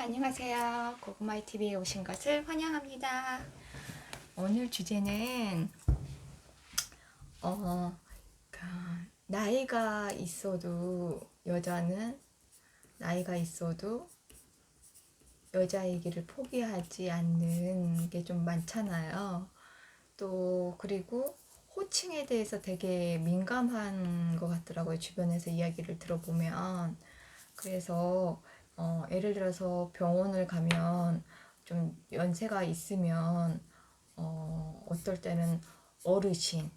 안녕하세요. 고구마이 TV에 오신 것을 환영합니다. 오늘 주제는 그 나이가 있어도 나이가 있어도 여자이기를 포기하지 않는 게 좀 많잖아요. 또 그리고 호칭에 대해서 되게 민감한 것 같더라고요. 주변에서 이야기를 들어보면. 그래서 예를 들어서 병원을 가면 좀 연세가 있으면 어떨 때는 어르신,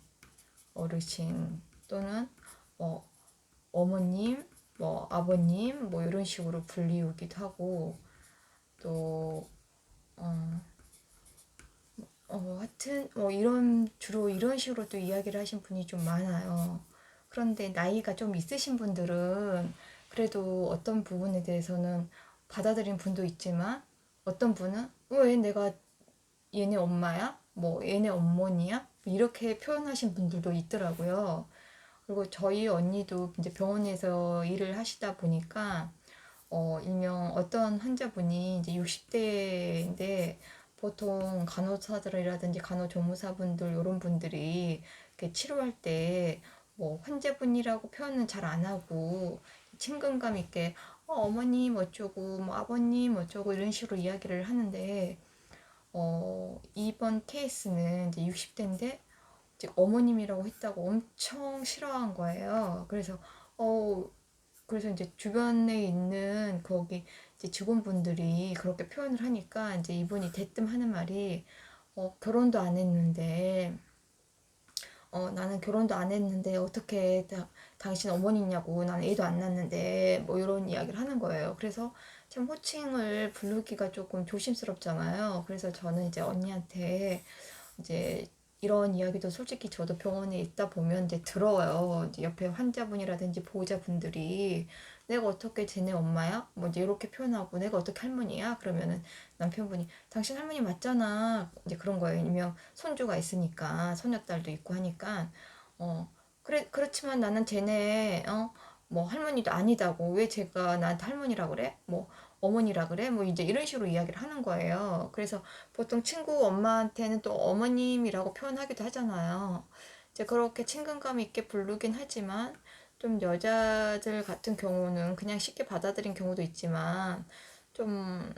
어르신 또는 뭐 어머님, 뭐 아버님 뭐 이런 식으로 불리우기도 하고 또 하여튼 뭐 주로 이런 식으로 또 이야기를 하신 분이 좀 많아요. 그런데 나이가 좀 있으신 분들은 그래도 어떤 부분에 대해서는 받아들인 분도 있지만 어떤 분은 왜 내가 얘네 엄마야? 뭐 얘네 어머니야? 이렇게 표현하신 분들도 있더라고요. 그리고 저희 언니도 이제 병원에서 일을 하시다 보니까 일명 어떤 환자분이 이제 60대인데 보통 간호사들이라든지 간호조무사분들 이런 분들이 이렇게 치료할 때 뭐 환자분이라고 표현은 잘 안 하고 친근감 있게 어머님 어쩌고 뭐 아버님 어쩌고 이런 식으로 이야기를 하는데 이번 케이스는 이제 60대인데 어머님이라고 했다고 엄청 싫어한 거예요. 그래서 이제 주변에 있는 거기 이제 직원분들이 그렇게 표현을 하니까 이제 이분이 대뜸 하는 말이 결혼도 안 했는데 나는 결혼도 안 했는데 어떻게 당신 어머니냐고 나는 애도 안 낳았는데 뭐 이런 이야기를 하는 거예요. 그래서 참 호칭을 부르기가 조금 조심스럽잖아요. 그래서 저는 이제 언니한테 이제 이런 이야기도 솔직히 저도 병원에 있다 보면 이제 들어요. 이제 옆에 환자분이라든지 보호자분들이 내가 어떻게 쟤네 엄마야? 뭐 이제 이렇게 표현하고 내가 어떻게 할머니야? 그러면은 남편분이 당신 할머니 맞잖아. 이제 그런 거예요. 아니면 손주가 있으니까 손녀딸도 있고 하니까 그래 그렇지만 나는 쟤네 뭐 할머니도 아니다고 왜 제가 나한테 할머니라 그래? 뭐 어머니라 그래? 뭐 이제 이런 식으로 이야기를 하는 거예요. 그래서 보통 친구 엄마한테는 또 어머님이라고 표현하기도 하잖아요. 이제 그렇게 친근감 있게 부르긴 하지만 좀 여자들 같은 경우는 그냥 쉽게 받아들인 경우도 있지만 좀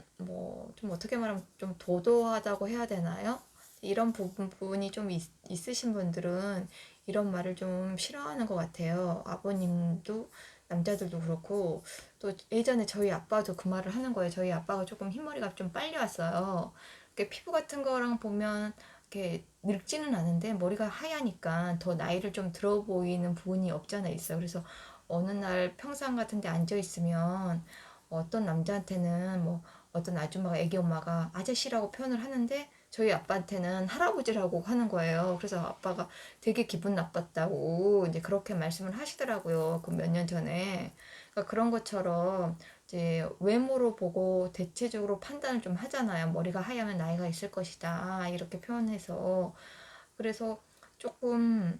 어떻게 말하면 좀 도도하다고 해야 되나요? 이런 부분이 좀 있으신 분들은 이런 말을 좀 싫어하는 것 같아요. 아버님도 남자들도 그렇고 또 예전에 저희 아빠도 그 말을 하는 거예요. 저희 아빠가 조금 흰머리가 좀 빨리 왔어요. 이렇게 피부 같은 거랑 보면 이렇게 늙지는 않은데 머리가 하얘니까 더 나이를 좀 들어 보이는 부분이 없잖아 있어요. 그래서 어느 날 평상 같은 데 앉아 있으면 어떤 남자한테는 뭐 어떤 아줌마가 애기 엄마가 아저씨라고 표현을 하는데 저희 아빠한테는 할아버지라고 하는 거예요. 그래서 아빠가 되게 기분 나빴다고 이제 그렇게 말씀을 하시더라고요. 그 몇 년 전에. 그러니까 그런 것처럼 이제 외모로 보고 대체적으로 판단을 좀 하잖아요. 머리가 하얗면 나이가 있을 것이다. 이렇게 표현해서. 그래서 조금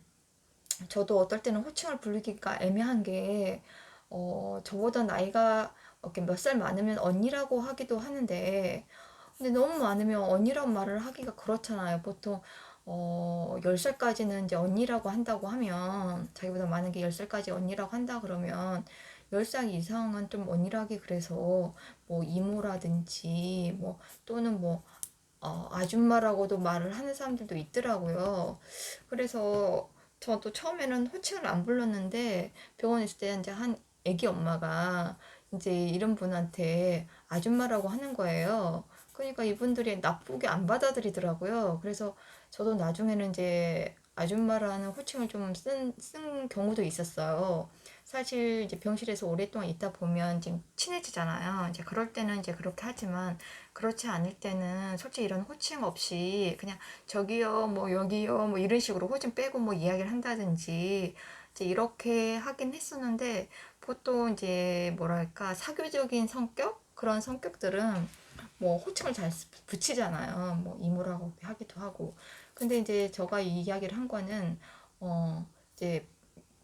저도 어떨 때는 호칭을 부르기가 애매한 게 저보다 나이가 이렇게 몇 살 많으면 언니라고 하기도 하는데 근데 너무 많으면 언니란 말을 하기가 그렇잖아요. 보통 10살까지는 이제 언니라고 한다고 하면 자기보다 많은 게 10살까지 언니라고 한다 그러면 10살 이상은 좀 언니라기 그래서 뭐 이모라든지 뭐 또는 뭐 아줌마라고도 말을 하는 사람들도 있더라고요. 그래서 저도 처음에는 호칭을 안 불렀는데 병원에 있을 때 이제 한 애기 엄마가 이제 이런 분한테 아줌마라고 하는 거예요. 그러니까 이분들이 나쁘게 안 받아들이더라고요. 그래서 저도 나중에는 이제 아줌마라는 호칭을 좀 쓴 경우도 있었어요. 사실 이제 병실에서 오랫동안 있다 보면 지금 친해지잖아요. 이제 그럴 때는 이제 그렇게 하지만 그렇지 않을 때는 솔직히 이런 호칭 없이 그냥 저기요, 뭐 여기요, 뭐 이런 식으로 호칭 빼고 뭐 이야기를 한다든지 이제 이렇게 하긴 했었는데 보통 이제 뭐랄까 사교적인 성격? 그런 성격들은 뭐 호칭을 잘 붙이잖아요. 뭐 이모라고 하기도 하고. 근데 이제 제가 이 이야기를 한 거는 어 이제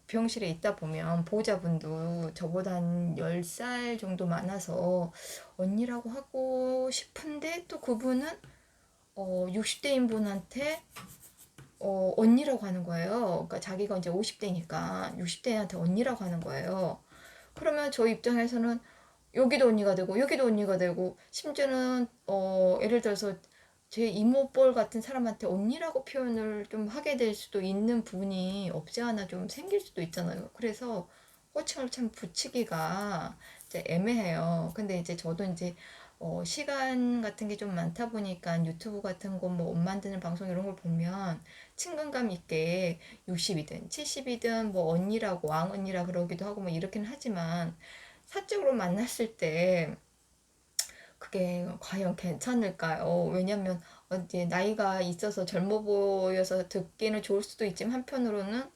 병실에 있다 보면 보호자분도 저보다 한 10살 정도 많아서 언니라고 하고 싶은데 또 그분은 60대인 분한테 언니라고 하는 거예요. 그러니까 자기가 이제 50대니까 60대한테 언니라고 하는 거예요. 그러면 저 입장에서는 여기도 언니가 되고 여기도 언니가 되고 심지어는 예를 들어서 제 이모뻘 같은 사람한테 언니라고 표현을 좀 하게 될 수도 있는 부분이 없지 않아 좀 생길 수도 있잖아요. 그래서 호칭을 참 붙이기가 이제 애매해요. 근데 이제 저도 이제 시간 같은 게 좀 많다 보니까 유튜브 같은 거 뭐 옷 만드는 방송 이런 걸 보면 친근감 있게 60이든 70이든 뭐 언니라고 왕 언니라 그러기도 하고 뭐 이렇긴 하지만 사적으로 만났을 때 그게 과연 괜찮을까요? 왜냐면 이제 나이가 있어서 젊어 보여서 듣기는 좋을 수도 있지만 한편으로는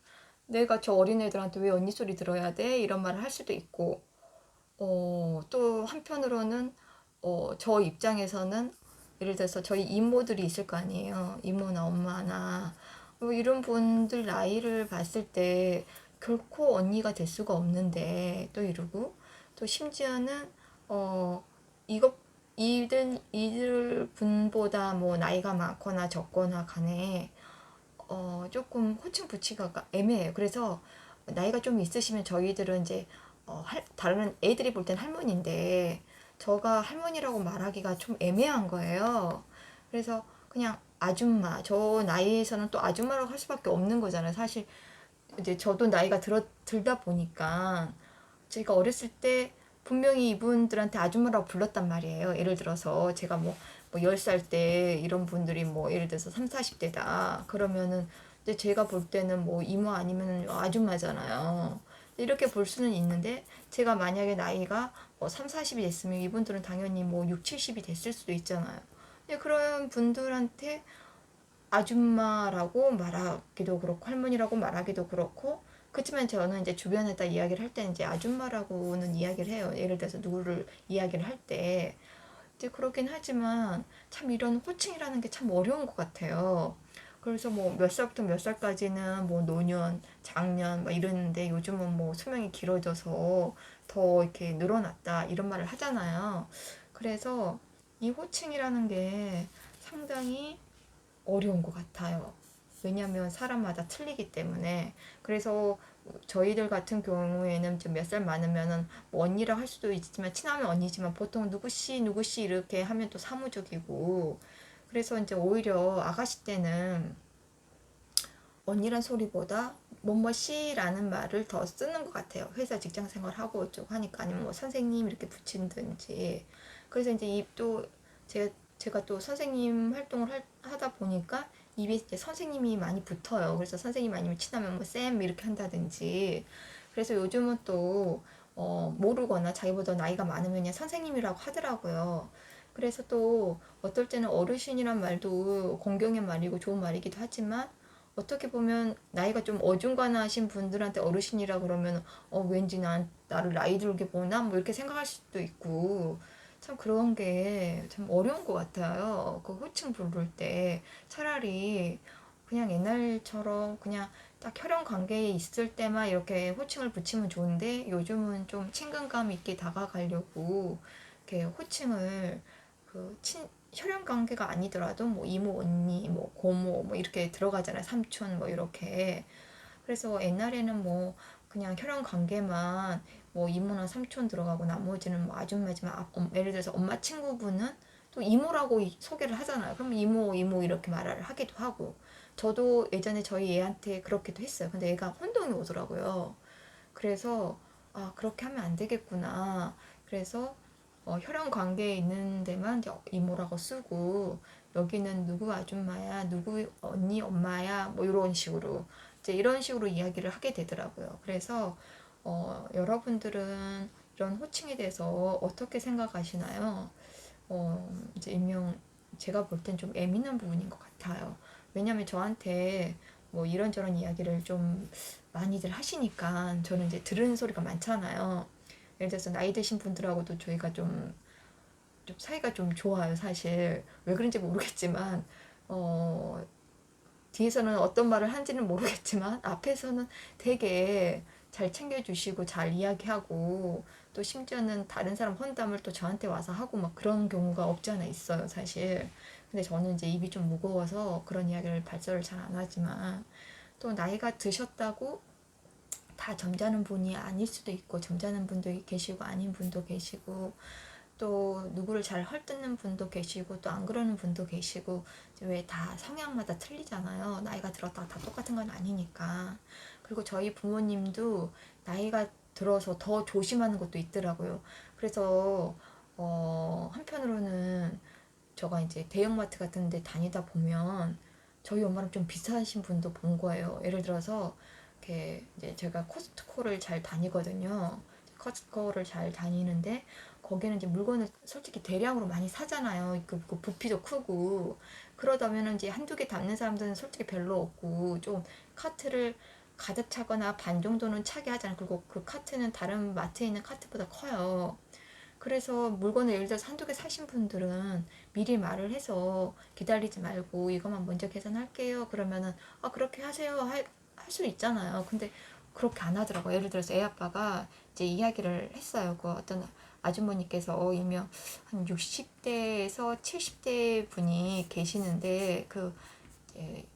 내가 저 어린애들한테 왜 언니 소리 들어야 돼? 이런 말을 할 수도 있고 또 한편으로는 저 입장에서는 예를 들어서 저희 이모들이 있을 거 아니에요. 이모나 엄마나 뭐 이런 분들 나이를 봤을 때 결코 언니가 될 수가 없는데 또 이러고 또 심지어는 이것 이들 분보다 뭐 나이가 많거나 적거나 간에 조금 호칭 붙이기가 애매해요. 그래서 나이가 좀 있으시면 저희들은 이제 다른 애들이 볼 땐 할머니인데 저가 할머니라고 말하기가 좀 애매한 거예요. 그래서 그냥 아줌마, 저 나이에서는 또 아줌마라고 할 수밖에 없는 거잖아요. 사실 이제 저도 나이가 들다 보니까 제가 어렸을 때 분명히 이분들한테 아줌마라고 불렀단 말이에요. 예를 들어서 제가 뭐 10살 때 이런 분들이 뭐 예를 들어서 3, 40대다. 그러면은 이제 제가 볼 때는 뭐 이모 아니면 아줌마잖아요. 이렇게 볼 수는 있는데 제가 만약에 나이가 뭐 3, 40이 됐으면 이분들은 당연히 뭐 6, 70이 됐을 수도 있잖아요. 근데 그런 분들한테 아줌마라고 말하기도 그렇고 할머니라고 말하기도 그렇고 그렇지만 저는 이제 주변에다 이야기를 할 때는 이제 아줌마라고는 이야기를 해요. 예를 들어서 누구를 이야기를 할 때 이제 그렇긴 하지만 참 이런 호칭이라는 게 참 어려운 것 같아요. 그래서 뭐 몇 살부터 몇 살까지는 뭐 노년, 장년 막 이러는데 요즘은 뭐 수명이 길어져서 더 이렇게 늘어났다 이런 말을 하잖아요. 그래서 이 호칭이라는 게 상당히 어려운 것 같아요. 왜냐하면 사람마다 틀리기 때문에. 그래서 저희들 같은 경우에는 좀 몇 살 많으면은 뭐 언니라 할 수도 있지만 친하면 언니지만 보통 누구씨 누구씨 이렇게 하면 또 사무적이고 그래서 이제 오히려 아가씨 때는 언니란 소리보다 뭐뭐씨라는 말을 더 쓰는 것 같아요. 회사 직장 생활하고 어쩌고 하니까 아니면 뭐 선생님 이렇게 붙인든지. 그래서 이제 입도 제가 또 선생님 활동을 하다 보니까 입에 이제 선생님이 많이 붙어요. 그래서 선생님 아니면 친하면 뭐 쌤 이렇게 한다든지. 그래서 요즘은 또 모르거나 자기보다 나이가 많으면 그냥 선생님이라고 하더라고요. 그래서 또 어떨 때는 어르신이란 말도 공경의 말이고 좋은 말이기도 하지만 어떻게 보면 나이가 좀 어중간하신 분들한테 어르신이라 그러면 왠지 나를 나이 들게 보나 뭐 이렇게 생각할 수도 있고 참 그런 게 참 어려운 것 같아요. 그 호칭 부를 때 차라리 그냥 옛날처럼 그냥 딱 혈연 관계에 있을 때만 이렇게 호칭을 붙이면 좋은데 요즘은 좀 친근감 있게 다가가려고 이렇게 호칭을 혈연 관계가 아니더라도 뭐 이모 언니 뭐 고모 뭐 이렇게 들어가잖아요. 삼촌 뭐 이렇게. 그래서 옛날에는 뭐 그냥 혈연 관계만 뭐 이모나 삼촌 들어가고 나머지는 뭐 아줌마지만 예를 들어서 엄마 친구분은 또 이모라고 소개를 하잖아요. 그럼 이모 이모 이렇게 말을 하기도 하고 저도 예전에 저희 애한테 그렇게도 했어요. 근데 애가 혼동이 오더라고요. 그래서 그렇게 하면 안 되겠구나. 그래서 혈연 관계에 있는 데만 이제 이모라고 쓰고 여기는 누구 아줌마야, 누구 언니 엄마야, 뭐 이런 식으로 이제 이런 식으로 이야기를 하게 되더라고요. 그래서 여러분들은 이런 호칭에 대해서 어떻게 생각하시나요? 이제 일명 제가 볼 땐 좀 예민한 부분인 것 같아요. 왜냐면 저한테 뭐 이런저런 이야기를 좀 많이들 하시니까 저는 이제 들은 소리가 많잖아요. 예를 들어서 나이 드신 분들하고도 저희가 좀 사이가 좀 좋아요, 사실. 왜 그런지 모르겠지만, 어, 뒤에서는 어떤 말을 한지는 모르겠지만 앞에서는 되게 잘 챙겨주시고 잘 이야기하고 또 심지어는 다른 사람 헌담을 또 저한테 와서 하고 막 그런 경우가 없지 않아 있어요, 사실. 근데 저는 이제 입이 좀 무거워서 그런 이야기를 발설을 잘 안 하지만 또 나이가 드셨다고 다 점잖은 분이 아닐 수도 있고 점잖은 분도 계시고 아닌 분도 계시고 또 누구를 잘 헐뜯는 분도 계시고 또 안 그러는 분도 계시고 왜 다 성향마다 틀리잖아요. 나이가 들었다가 다 똑같은 건 아니니까. 그리고 저희 부모님도 나이가 들어서 더 조심하는 것도 있더라고요. 그래서 한편으로는 제가 이제 대형마트 같은 데 다니다 보면 저희 엄마랑 좀 비슷하신 분도 본 거예요. 예를 들어서 이렇게 이제 제가 코스트코를 잘 다니거든요. 코스트코를 잘 다니는데 거기는 이제 물건을 솔직히 대량으로 많이 사잖아요. 그 부피도 크고 그러다 보면 이제 한두 개 담는 사람들은 솔직히 별로 없고 좀 카트를 가득 차거나 반 정도는 차게 하잖아요. 그리고 그 카트는 다른 마트에 있는 카트보다 커요. 그래서 물건을 예를 들어서 한두 개 사신 분들은 미리 말을 해서 기다리지 말고 이것만 먼저 계산할게요. 그러면은 그렇게 하세요. 할 수 있잖아요. 근데 그렇게 안 하더라고요. 예를 들어서 애 아빠가 이제 이야기를 했어요. 그 어떤 아주머니께서 이미 한 60대에서 70대 분이 계시는데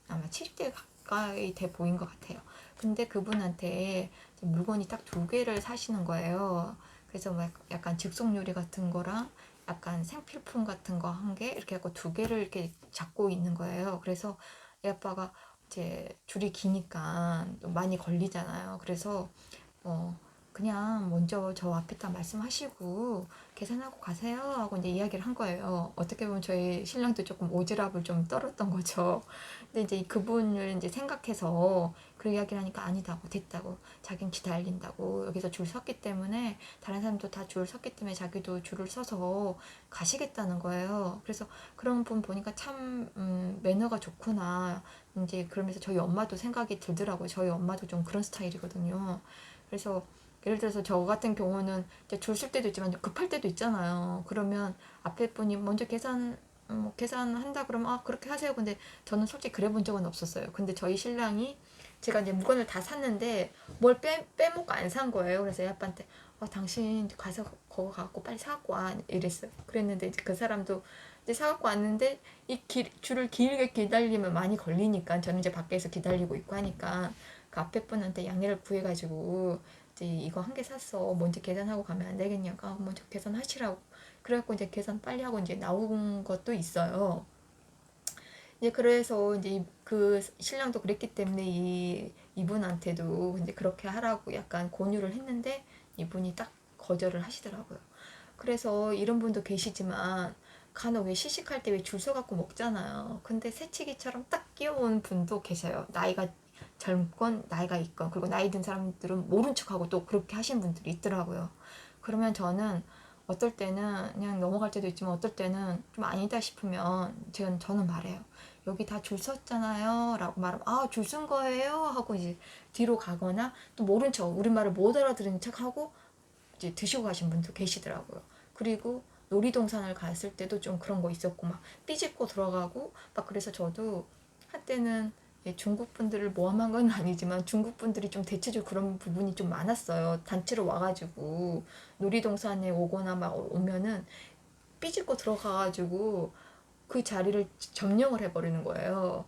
아마 70대 가까이 돼 보인 것 같아요. 근데 그분한테 물건이 딱 두 개를 사시는 거예요. 그래서 막 약간 즉석 요리 같은 거랑 약간 생필품 같은 거 한 개 이렇게 하고 두 개를 이렇게 잡고 있는 거예요. 그래서 애 아빠가 이제 줄이 기니까 또 많이 걸리잖아요. 그래서 어 그냥 먼저 저 앞에다 말씀하시고 계산하고 가세요 하고 이제 이야기를 한 거예요. 어떻게 보면 저희 신랑도 조금 오지랖을 좀 떨었던 거죠. 근데 이제 그분을 이제 생각해서 그 이야기를 하니까 아니다고 됐다고 자긴 기다린다고 여기서 줄 섰기 때문에 다른 사람도 다 줄 섰기 때문에 자기도 줄을 서서 가시겠다는 거예요. 그래서 그런 분 보니까 참 매너가 좋구나 이제 그러면서 저희 엄마도 생각이 들더라고요. 저희 엄마도 좀 그런 스타일이거든요. 그래서 예를 들어서 저 같은 경우는 이제 줄 쓸 때도 있지만 급할 때도 있잖아요. 그러면 앞에 분이 먼저 계산한다 그러면 그렇게 하세요. 근데 저는 솔직히 그래 본 적은 없었어요. 근데 저희 신랑이 제가 이제 물건을 다 샀는데 뭘 빼먹고 안 산 거예요. 그래서 애 아빠한테 당신 가서 거기 가갖고 빨리 사갖고 와 이랬어요. 그랬는데 이제 그 사람도 이제 사갖고 왔는데 줄을 길게 기다리면 많이 걸리니까 저는 이제 밖에서 기다리고 있고 하니까 그 앞에 분한테 양해를 구해가지고 이제 이거 한 개 샀어. 먼저 계산하고 가면 안 되겠냐고. 먼저 계산하시라고. 그래갖고 이제 계산 빨리 하고 이제 나온 것도 있어요. 이제 그래서 이제 그 신랑도 그랬기 때문에 이분한테도 이제 그렇게 하라고 약간 권유를 했는데 이분이 딱 거절을 하시더라고요. 그래서 이런 분도 계시지만 간혹 왜 시식할 때 왜 줄 서갖고 먹잖아요. 근데 새치기처럼 딱 끼어온 분도 계셔요. 나이가 젊건 나이가 있건 그리고 나이 든 사람들은 모른 척하고 또 그렇게 하시는 분들이 있더라고요. 그러면 저는 어떨 때는 그냥 넘어갈 때도 있지만 어떨 때는 좀 아니다 싶으면 저는 말해요. 여기 다 줄 섰잖아요 라고 말하면 줄 쓴 거예요 하고 이제 뒤로 가거나 또 모른 척 우리말을 못 알아들은 척 하고 이제 드시고 가신 분도 계시더라고요. 그리고 놀이동산을 갔을 때도 좀 그런 거 있었고 막 삐집고 들어가고 막 그래서 저도 한때는 중국 분들을 모함한 건 아니지만 중국 분들이 좀 대체적으로 그런 부분이 좀 많았어요. 단체로 와가지고 놀이동산에 오거나 막 오면은 삐집고 들어가가지고 그 자리를 점령을 해버리는 거예요.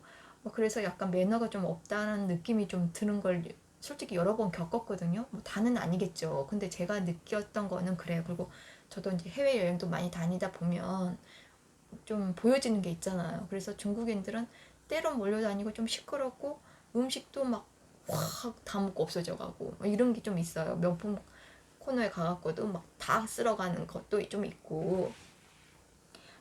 그래서 약간 매너가 좀 없다는 느낌이 좀 드는 걸 솔직히 여러 번 겪었거든요. 다는 아니겠죠. 근데 제가 느꼈던 거는 그래요. 그리고 저도 이제 해외여행도 많이 다니다 보면 좀 보여지는 게 있잖아요. 그래서 중국인들은 때로 몰려다니고 좀 시끄럽고 음식도 막 확 다 먹고 없어져 가고 이런 게 좀 있어요. 명품 코너에 가갖고도 막 다 쓸어가는 것도 좀 있고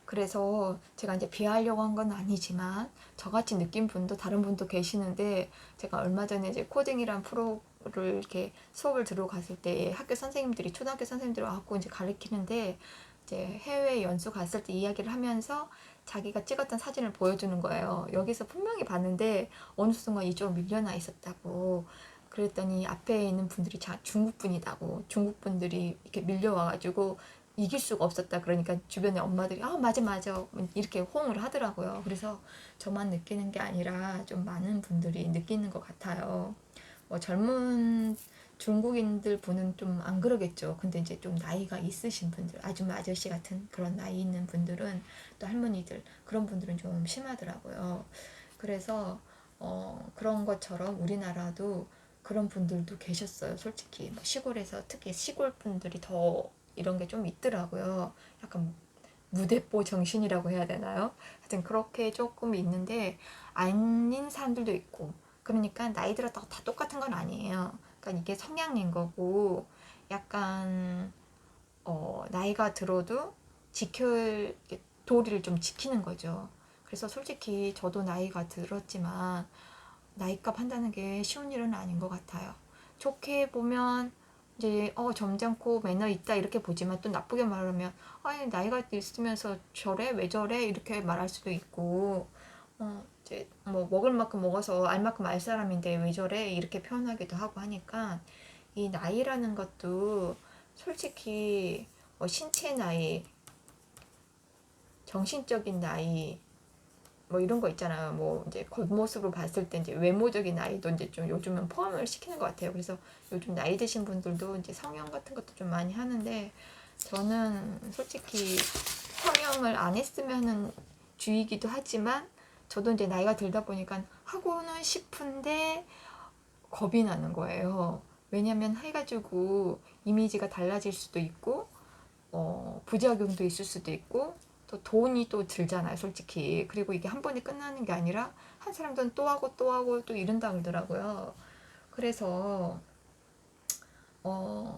그래서 제가 이제 비하하려고 한 건 아니지만 저같이 느낀 분도 다른 분도 계시는데 제가 얼마 전에 이제 코딩이란 프로를 이렇게 수업을 들어갔을 때 학교 선생님들이 초등학교 선생님들이 와갖고 이제 가르치는데 이제 해외 연수 갔을 때 이야기를 하면서 자기가 찍었던 사진을 보여주는 거예요. 여기서 분명히 봤는데 어느 순간 이쪽으로 밀려나 있었다고. 그랬더니 앞에 있는 분들이 중국 분이다고. 중국 분들이 이렇게 밀려와가지고 이길 수가 없었다. 그러니까 주변에 엄마들이 아 맞아 맞아 이렇게 호응을 하더라고요. 그래서 저만 느끼는 게 아니라 좀 많은 분들이 느끼는 것 같아요. 뭐 젊은 중국인들 분은 좀 안 그러겠죠. 근데 이제 좀 나이가 있으신 분들, 아줌마 아저씨 같은 그런 나이 있는 분들은 또 할머니들 그런 분들은 좀 심하더라고요. 그래서 그런 것처럼 우리나라도 그런 분들도 계셨어요. 솔직히 뭐 시골에서 특히 시골 분들이 더 이런 게 좀 있더라고요. 약간 무대뽀 정신이라고 해야 되나요? 하여튼 그렇게 조금 있는데 아닌 사람들도 있고 그러니까 나이 들었다고 다 똑같은 건 아니에요. 그러니까 이게 성향인 거고 약간 나이가 들어도 지킬 도리를 좀 지키는 거죠. 그래서 솔직히 저도 나이가 들었지만 나이값 한다는 게 쉬운 일은 아닌 것 같아요. 좋게 보면 이제 점잖고 매너 있다 이렇게 보지만 또 나쁘게 말하면 아니 나이가 있으면서 저래 왜 저래 이렇게 말할 수도 있고 이제 뭐 먹을 만큼 먹어서 알 만큼 알 사람인데 왜 저래 이렇게 표현하기도 하고 하니까 이 나이라는 것도 솔직히 신체 나이, 정신적인 나이 뭐 이런 거 있잖아요. 뭐 이제 겉모습으로 봤을 때 이제 외모적인 나이도 이제 좀 요즘은 포함을 시키는 것 같아요. 그래서 요즘 나이 드신 분들도 이제 성형 같은 것도 좀 많이 하는데 저는 솔직히 성형을 안 했으면 하는 주의이기도 하지만 저도 이제 나이가 들다 보니까 하고는 싶은데 겁이 나는 거예요. 왜냐면 해가지고 이미지가 달라질 수도 있고 부작용도 있을 수도 있고 또 돈이 또 들잖아요, 솔직히. 그리고 이게 한 번에 끝나는 게 아니라 한 사람들은 또 하고 또 하고 또 이런다 그러더라고요. 그래서 어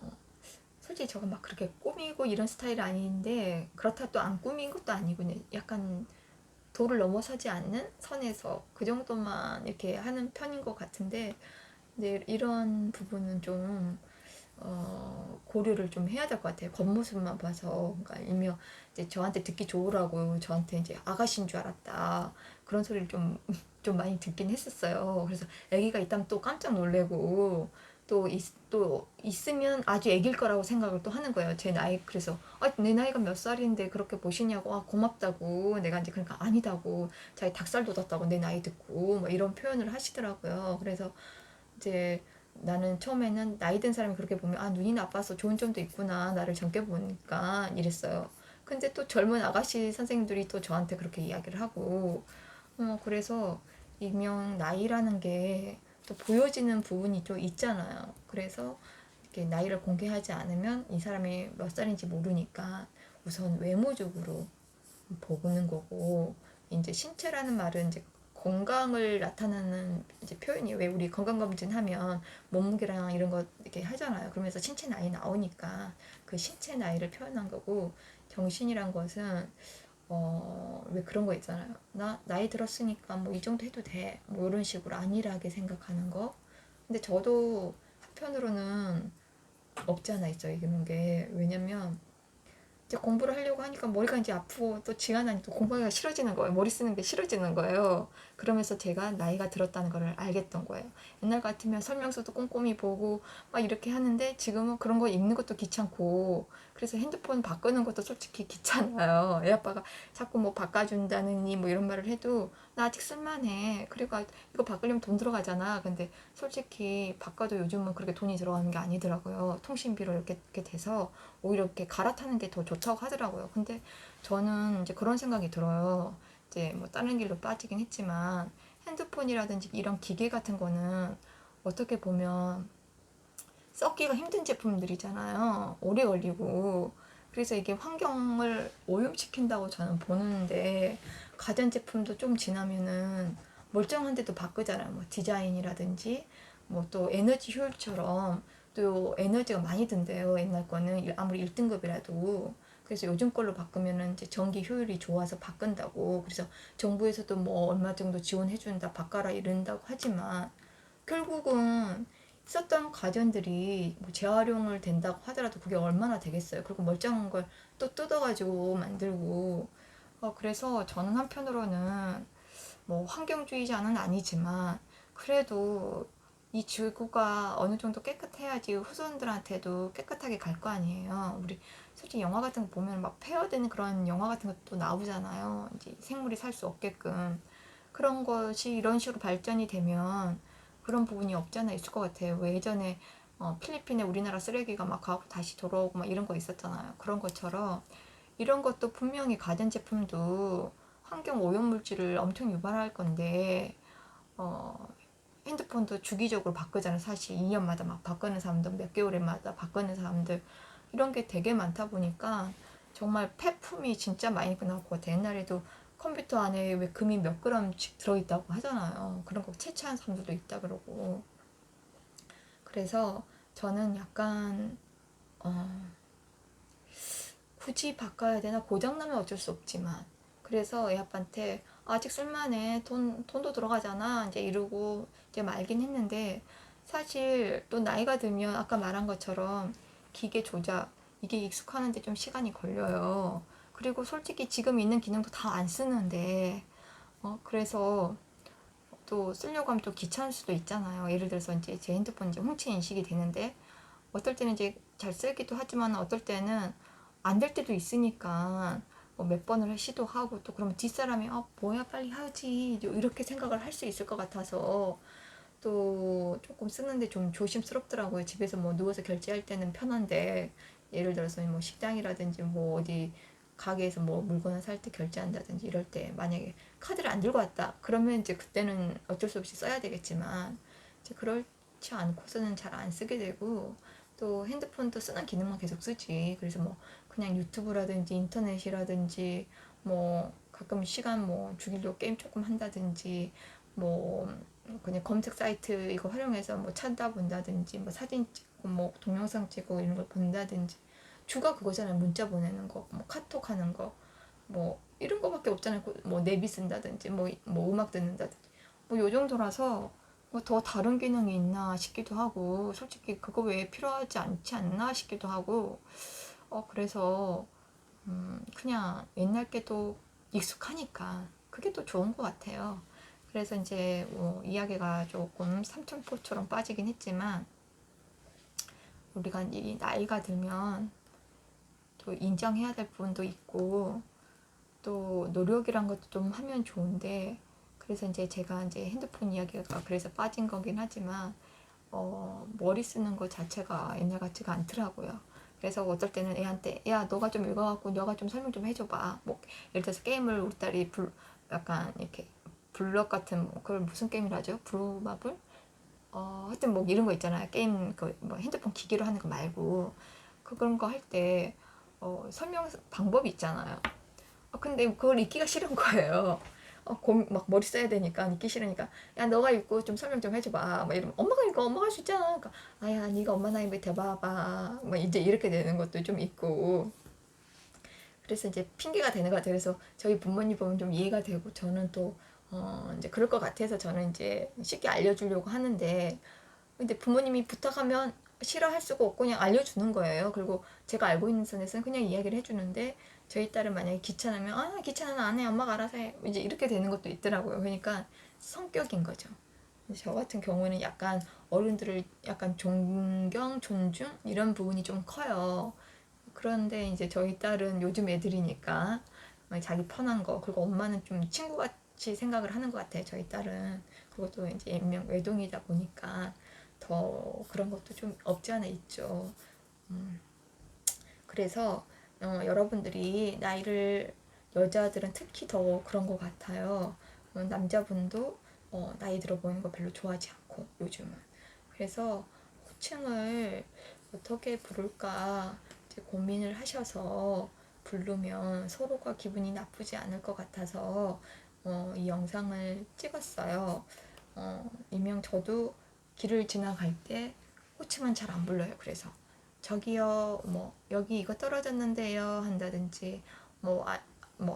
솔직히 저가 막 그렇게 꾸미고 이런 스타일 아닌데 그렇다 또 안 꾸민 것도 아니고 약간 도를 넘어서지 않는 선에서 그 정도만 이렇게 하는 편인 것 같은데 근데 이런 부분은 좀 고려를 좀 해야 될 것 같아요. 겉모습만 봐서. 그러니까 일명 이제 저한테 듣기 좋으라고 저한테 이제 아가씨인 줄 알았다. 그런 소리를 좀, 좀 많이 듣긴 했었어요. 그래서 아기가 있다면 또 깜짝 놀래고 또 있으면 아주 아기일 거라고 생각을 또 하는 거예요. 제 나이, 그래서 내 나이가 몇 살인데 그렇게 보시냐고, 고맙다고. 내가 이제 그러니까 아니다고. 자기 닭살 돋았다고 내 나이 듣고, 뭐 이런 표현을 하시더라고요. 그래서 이제 나는 처음에는 나이 든 사람이 그렇게 보면 눈이 나빠서 좋은 점도 있구나 나를 젊게 보니까 이랬어요. 근데 또 젊은 아가씨 선생님들이 또 저한테 그렇게 이야기를 하고 그래서 일명 나이라는 게 또 보여지는 부분이 좀 있잖아요. 그래서 이렇게 나이를 공개하지 않으면 이 사람이 몇 살인지 모르니까 우선 외모적으로 보는 거고 이제 신체라는 말은 이제 건강을 나타내는 이제 표현이 왜 우리 건강검진 하면 몸무게랑 이런 거 이렇게 하잖아요. 그러면서 신체 나이 나오니까 그 신체 나이를 표현한 거고 정신이란 것은 왜 그런 거 있잖아요. 나 나이 들었으니까 뭐 이 정도 해도 돼. 뭐 이런 식으로 안일하게 생각하는 거. 근데 저도 한편으로는 없지 않아 있죠. 이런 게. 왜냐면 이제 공부를 하려고 하니까 머리가 이제 아프고 또 지가 또 공부하기가 싫어지는 거예요. 머리 쓰는 게 싫어지는 거예요. 그러면서 제가 나이가 들었다는 걸 알겠던 거예요. 옛날 같으면 설명서도 꼼꼼히 보고 막 이렇게 하는데 지금은 그런 거 읽는 것도 귀찮고 그래서 핸드폰 바꾸는 것도 솔직히 귀찮아요. 애 아빠가 자꾸 뭐 바꿔준다느니 뭐 이런 말을 해도 나 아직 쓸만해. 그리고 이거 바꾸려면 돈 들어가잖아. 근데 솔직히 바꿔도 요즘은 그렇게 돈이 들어가는 게 아니더라고요. 통신비로 이렇게 돼서 오히려 이렇게 갈아타는 게 더 좋다고 하더라고요. 근데 저는 이제 그런 생각이 들어요. 이제 뭐 다른 길로 빠지긴 했지만 핸드폰이라든지 이런 기계 같은 거는 어떻게 보면 썩기가 힘든 제품들이잖아요. 오래 걸리고. 그래서 이게 환경을 오염시킨다고 저는 보는데 가전제품도 좀 지나면은 멀쩡한데도 바꾸잖아요. 뭐 디자인이라든지 뭐 또 에너지 효율처럼 또 에너지가 많이 든대요. 옛날 거는 아무리 1등급이라도. 그래서 요즘 걸로 바꾸면은 이제 전기 효율이 좋아서 바꾼다고. 그래서 정부에서도 뭐 얼마 정도 지원해준다, 바꿔라 이런다고 하지만 결국은 썼던 가전들이 뭐 재활용을 된다고 하더라도 그게 얼마나 되겠어요. 그리고 멀쩡한 걸 또 뜯어가지고 만들고. 그래서 저는 한편으로는 뭐 환경주의자는 아니지만 그래도 이 지구가 어느 정도 깨끗해야지 후손들한테도 깨끗하게 갈 거 아니에요. 우리 솔직히 영화 같은 거 보면 막 폐허되는 그런 영화 같은 것도 나오잖아요. 이제 생물이 살 수 없게끔. 그런 것이 이런 식으로 발전이 되면 그런 부분이 없잖아 있을 것 같아요. 왜 예전에 필리핀에 우리나라 쓰레기가 막 가고 다시 돌아오고 막 이런 거 있었잖아요. 그런 것처럼 이런 것도 분명히 가전제품도 환경 오염물질을 엄청 유발할 건데 어, 핸드폰도 주기적으로 바꾸잖아요. 사실 2년마다 막 바꾸는 사람들, 몇 개월마다 바꾸는 사람들 이런 게 되게 많다 보니까 정말 폐품이 진짜 많이 나올 것 같아요. 옛날에도 컴퓨터 안에 왜 금이 몇 그램씩 들어있다고 하잖아요. 그런 거 채취한 사람들도 있다 그러고. 그래서 저는 약간 굳이 바꿔야 되나? 고장나면 어쩔 수 없지만. 그래서 애 아빠한테 아직 쓸만해. 돈도 들어가잖아. 이제 이러고 이제 말긴 했는데 사실 또 나이가 들면 아까 말한 것처럼 기계 조작 이게 익숙하는데 좀 시간이 걸려요. 그리고 솔직히 지금 있는 기능도 다 안 쓰는데 그래서 또 쓰려고 하면 또 귀찮을 수도 있잖아요. 예를 들어서 이제 제 핸드폰 이제 홍채 인식이 되는데 어떨 때는 이제 잘 쓰기도 하지만 어떨 때는 안 될 때도 있으니까 뭐몇 번을 시도하고 또 그러면 뒷사람이 뭐야 빨리 하지 이렇게 생각을 할 수 있을 것 같아서 또 조금 쓰는데 좀 조심스럽더라고요. 집에서 뭐 누워서 결제할 때는 편한데 예를 들어서 뭐 식당이라든지 뭐 어디 가게에서 뭐 물건을 살 때 결제한다든지 이럴 때 만약에 카드를 안 들고 왔다 그러면 이제 그때는 어쩔 수 없이 써야 되겠지만 이제 그렇지 않고서는 잘 안 쓰게 되고 또 핸드폰도 쓰는 기능만 계속 쓰지. 그래서 뭐 그냥 유튜브라든지 인터넷이라든지 뭐 가끔 시간 뭐 죽이려고 게임 조금 한다든지 뭐 그냥 검색 사이트 이거 활용해서 뭐 찾아본다든지 뭐 사진 찍고 뭐 동영상 찍고 이런 걸 본다든지 주가 그거잖아요. 문자 보내는 거, 뭐 카톡 하는 거, 뭐 이런 거밖에 없잖아요. 뭐 내비 쓴다든지 뭐 음악 듣는다든지 뭐 요 정도라서 뭐 더 다른 기능이 있나 싶기도 하고 솔직히 그거 외에 필요하지 않지 않나 싶기도 하고 그래서 그냥 옛날 게 또 익숙하니까 그게 또 좋은 것 같아요. 그래서 이제 뭐 이야기가 조금 삼천포처럼 빠지긴 했지만 우리가 이 나이가 들면 또 인정해야 될 부분도 있고 또 노력이란 것도 좀 하면 좋은데 그래서 이제 제가 이제 핸드폰 이야기가 그래서 빠진 거긴 하지만 머리 쓰는 것 자체가 옛날 같지가 않더라고요. 그래서 어떨 때는 애한테 야 너가 좀 읽어갖고 너가 좀 설명 좀 해줘봐. 뭐 예를 들어서 게임을 우리 딸이 약간 이렇게 블럭 같은 그걸 무슨 게임이라죠? 브루마블? 하여튼 뭐 이런 거 있잖아요. 게임 그 뭐 핸드폰 기기로 하는 거 말고 그런 거 할 때 설명 방법이 있잖아요. 근데 그걸 읽기가 싫은 거예요. 막 머리 써야 되니까 읽기 싫으니까 야 너가 읽고 좀 설명 좀 해줘봐 막 이러면 엄마가 읽어 엄마가 할 수 있잖아 그러니까 아야 네가 엄마 나이 밑에 봐봐 막 이제 이렇게 되는 것도 좀 있고 그래서 이제 핑계가 되는 것 같아요. 그래서 저희 부모님 보면 좀 이해가 되고 저는 또 이제 그럴 것 같아서 저는 이제 쉽게 알려주려고 하는데 근데 부모님이 부탁하면 싫어할 수가 없고 그냥 알려주는 거예요. 그리고 제가 알고 있는 선에서는 그냥 이야기를 해주는데 저희 딸은 만약에 귀찮으면 귀찮아 안 해 엄마가 알아서 해 이제 이렇게 되는 것도 있더라고요. 그러니까 성격인 거죠. 저 같은 경우는 약간 어른들을 약간 존경, 존중 이런 부분이 좀 커요. 그런데 이제 저희 딸은 요즘 애들이니까 자기 편한 거 그리고 엄마는 좀 친구같이 생각을 하는 것 같아요. 저희 딸은 그것도 이제 일명 외동이다 보니까 더 그런 것도 좀 없지 않아 있죠. 그래서 여러분들이 나이를 여자들은 특히 더 그런 것 같아요. 남자분도 나이 들어 보이는 거 별로 좋아하지 않고 요즘은 그래서 호칭을 어떻게 부를까 이제 고민을 하셔서 부르면 서로가 기분이 나쁘지 않을 것 같아서 이 영상을 찍었어요. 이명 저도 길을 지나갈 때 호칭은 잘 안 불러요. 그래서 저기요, 뭐 여기 이거 떨어졌는데요 한다든지 뭐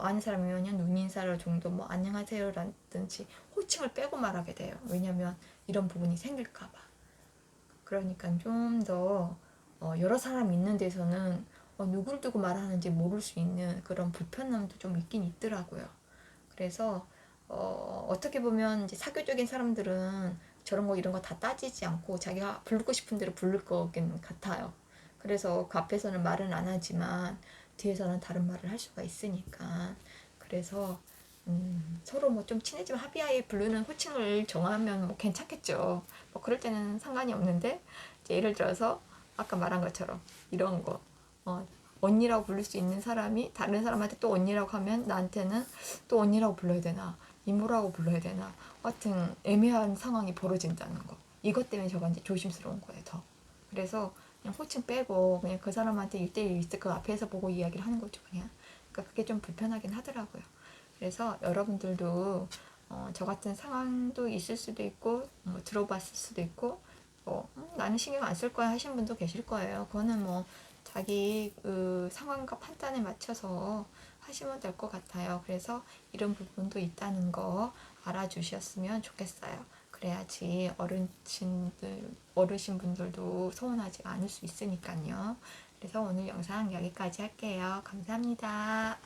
아는 사람이면 그냥 눈인사를 정도 뭐 안녕하세요라든지 호칭을 빼고 말하게 돼요. 왜냐면 이런 부분이 생길까봐. 그러니까 좀 더 여러 사람 있는 데서는 누굴 두고 말하는지 모를 수 있는 그런 불편함도 좀 있긴 있더라고요. 그래서 어떻게 보면 이제 사교적인 사람들은 저런 거 이런 거 다 따지지 않고 자기가 부르고 싶은 대로 부를 거긴 같아요. 그래서 그 앞에서는 말은 안 하지만 뒤에서는 다른 말을 할 수가 있으니까. 그래서 서로 뭐 좀 친해지면 합의하에 부르는 호칭을 정하면 뭐 괜찮겠죠. 뭐 그럴 때는 상관이 없는데 이제 예를 들어서 아까 말한 것처럼 이런 거 언니라고 부를 수 있는 사람이 다른 사람한테 또 언니라고 하면 나한테는 또 언니라고 불러야 되나 이모라고 불러야 되나 하여튼 애매한 상황이 벌어진다는 거. 이것 때문에 저가 이제 조심스러운 거예요, 더. 그래서 그냥 호칭 빼고 그냥 그 사람한테 1대1 리스트 그 앞에서 보고 이야기를 하는 거죠, 그냥. 그러니까 그게 좀 불편하긴 하더라고요. 그래서 여러분들도 저 같은 상황도 있을 수도 있고 들어봤을 수도 있고 나는 신경 안 쓸 거야 하신 분도 계실 거예요. 그거는 뭐 자기 그 상황과 판단에 맞춰서 하시면 될 것 같아요. 그래서 이런 부분도 있다는 거 알아주셨으면 좋겠어요. 그래야지 어르신분들도 서운하지 않을 수 있으니까요. 그래서 오늘 영상 여기까지 할게요. 감사합니다.